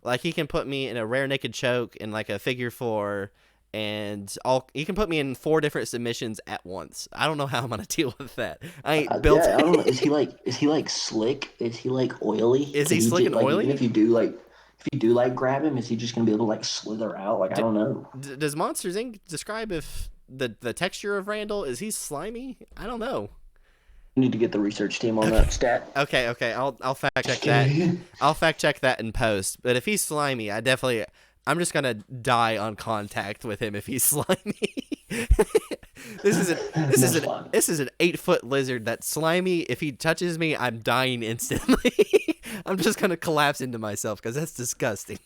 Like he can put me in a rare naked choke in like a figure 4, and he can put me in 4 different submissions at once. I don't know how I'm gonna deal with that. I ain't built. Yeah, I don't know. Is he like slick? Is he like oily? Is he slick and oily? Even if you do grab him, is he just gonna be able to like slither out? Like I don't know. Does Monsters Inc. describe if the texture of Randall is he slimy? I don't know. You need to get the research team on that stat. Okay. I'll fact check that. I'll fact check that in post. But if he's slimy, I'm just gonna die on contact with him if he's slimy. This is an 8-foot lizard that's slimy. If he touches me, I'm dying instantly. I'm just gonna collapse into myself because that's disgusting.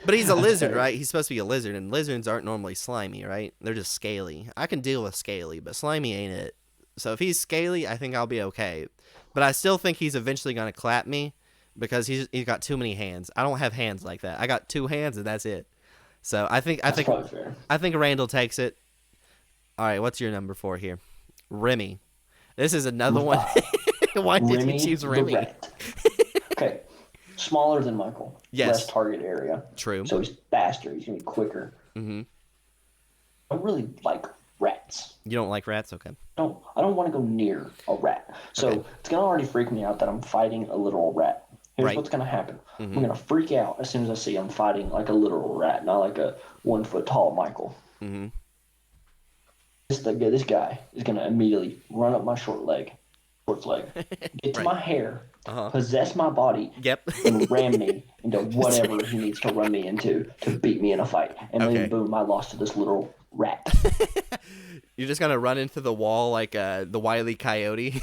But he's a lizard, right? He's supposed to be a lizard, and lizards aren't normally slimy, right? They're just scaly. I can deal with scaly, but slimy ain't it. So if he's scaly, I think I'll be okay. But I still think he's eventually gonna clap me because he's got too many hands. I don't have hands like that. I got 2 hands and that's it. So I think probably fair. I think Randall takes it. All right, what's your number 4 here? Remy. This is another one. Why did you choose Remy? Okay, smaller than Michael. Yes. Less target area. True. So he's faster. He's gonna be quicker. Mm-hmm. I don't really like rats. You don't like rats? Okay. No, I don't want to go near a rat. So It's gonna already freak me out that I'm fighting a literal rat. Here's what's gonna happen. Mm-hmm. I'm gonna freak out as soon as I see I'm fighting like a literal rat, not like a 1 foot tall Michael. Mm-hmm. This guy is gonna immediately run up my short leg, get to my hair, possess my body, and ram me into whatever he needs to run me into to beat me in a fight. And then boom, I lost to this literal rat. You're just gonna run into the wall like the Wile E. Coyote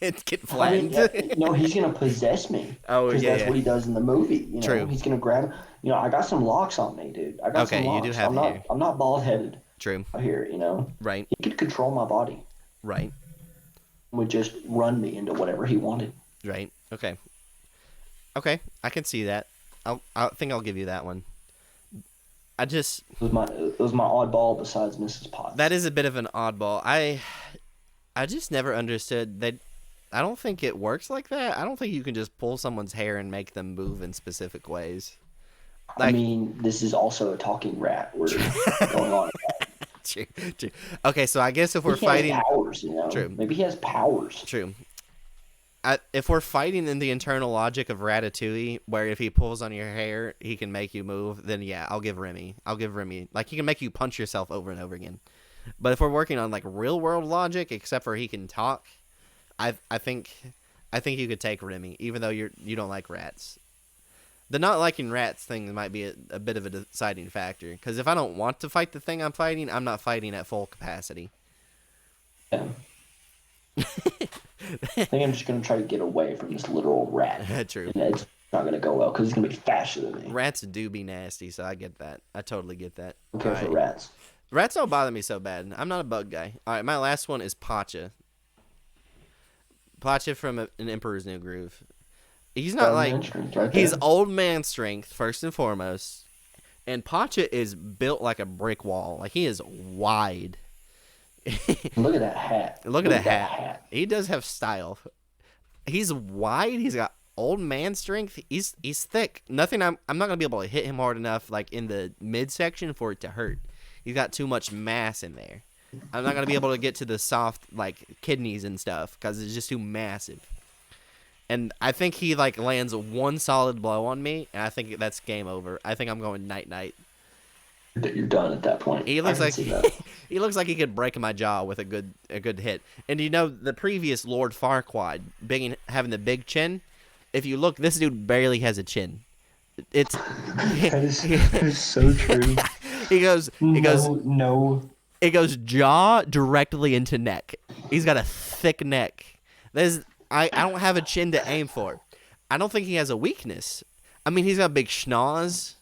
and get flattened. No, he's gonna possess me. Oh, yeah, that's what he does in the movie. You know? True. He's gonna grab. You know, I got some locks on me, dude. I got some locks. You do have hair. I'm not bald headed. True. Here, you know. Right. He could control my body. Right. Would just run me into whatever he wanted. Right. Okay. Okay, I can see that. I think I'll give you that one. It was my oddball besides Mrs. Potts. That is a bit of an oddball. I just never understood that. I don't think it works like that. I don't think you can just pull someone's hair and make them move in specific ways. I mean, this is also a talking rat. We're going on. True. Okay, so I guess if we're fighting, powers, you know. True. Maybe he has powers. True. If we're fighting in the internal logic of Ratatouille, where if he pulls on your hair, he can make you move, then yeah, I'll give Remy. Like, he can make you punch yourself over and over again. But if we're working on, like, real-world logic, except for he can talk, I think you could take Remy, even though you don't like rats. The not liking rats thing might be a bit of a deciding factor, because if I don't want to fight the thing I'm fighting, I'm not fighting at full capacity. Yeah. I think I'm just going to try to get away from this literal rat. True. And it's not going to go well because he's going to be faster than me. Rats do be nasty, so I get that. I totally get that. I care for rats. Rats don't bother me so bad. I'm not a bug guy. All right, my last one is Pacha. Pacha from an Emperor's New Groove. He's not he's old man strength, first and foremost. And Pacha is built like a brick wall. Like, he is wide. Look at that hat. Look at Look that at that hat. hat. He does have style. He's wide. He's got old man strength. He's thick. Nothing. I'm not gonna be able to hit him hard enough like in the midsection for it to hurt. He's got too much mass in there. I'm not gonna be able to get to the soft like kidneys and stuff because it's just too massive. And I think he like lands one solid blow on me, and I think that's game over. I think I'm going night night. You're done at that point. He I looks can like see that. he looks like he could break my jaw with a good hit. And you know the previous Lord Farquaad, having the big chin. If you look, this dude barely has a chin. It's That is so true. he goes No. it goes jaw directly into neck. He's got a thick neck. I don't have a chin to aim for. I don't think he has a weakness. I mean, he's got a big schnoz.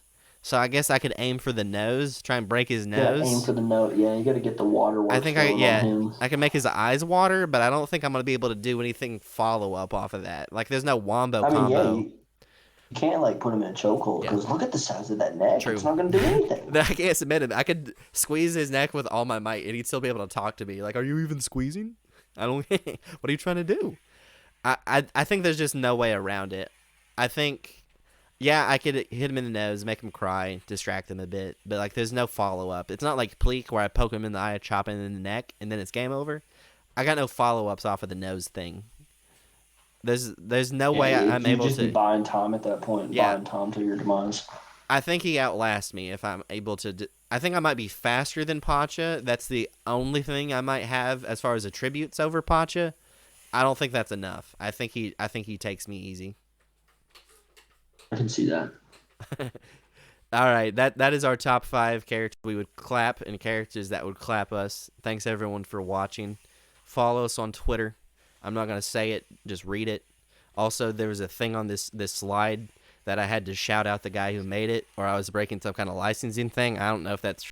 So I guess I could aim for the nose, try and break his nose. Yeah, aim for the nose. Yeah, you got to get the water work I think on him. I can make his eyes water, but I don't think I'm gonna be able to do anything follow up off of that. Like, there's no wombo combo. Yeah, you can't like put him in a chokehold because look at the size of that neck. True. It's not gonna do anything. I can't submit it. I could squeeze his neck with all my might, and he'd still be able to talk to me. Like, are you even squeezing? I don't. What are you trying to do? I think there's just no way around it. I think, yeah, I could hit him in the nose, make him cry, distract him a bit, but like there's no follow up. It's not like Pleek where I poke him in the eye, chop him in the neck, and then it's game over. I got no follow ups off of the nose thing. There's no way I'm able to. Just be buying time at that point. Yeah. Buying time to your demise. I think he outlasts me if I'm able to. I think I might be faster than Pacha. That's the only thing I might have as far as attributes over Pacha. I don't think that's enough. I think he takes me easy. I can see that. All right, that is our top 5 characters we would clap and characters that would clap us. Thanks everyone for watching. Follow us on Twitter. I'm not gonna say it, just read it. Also, there was a thing on this slide that I had to shout out the guy who made it, or I was breaking some kind of licensing thing. I don't know if that's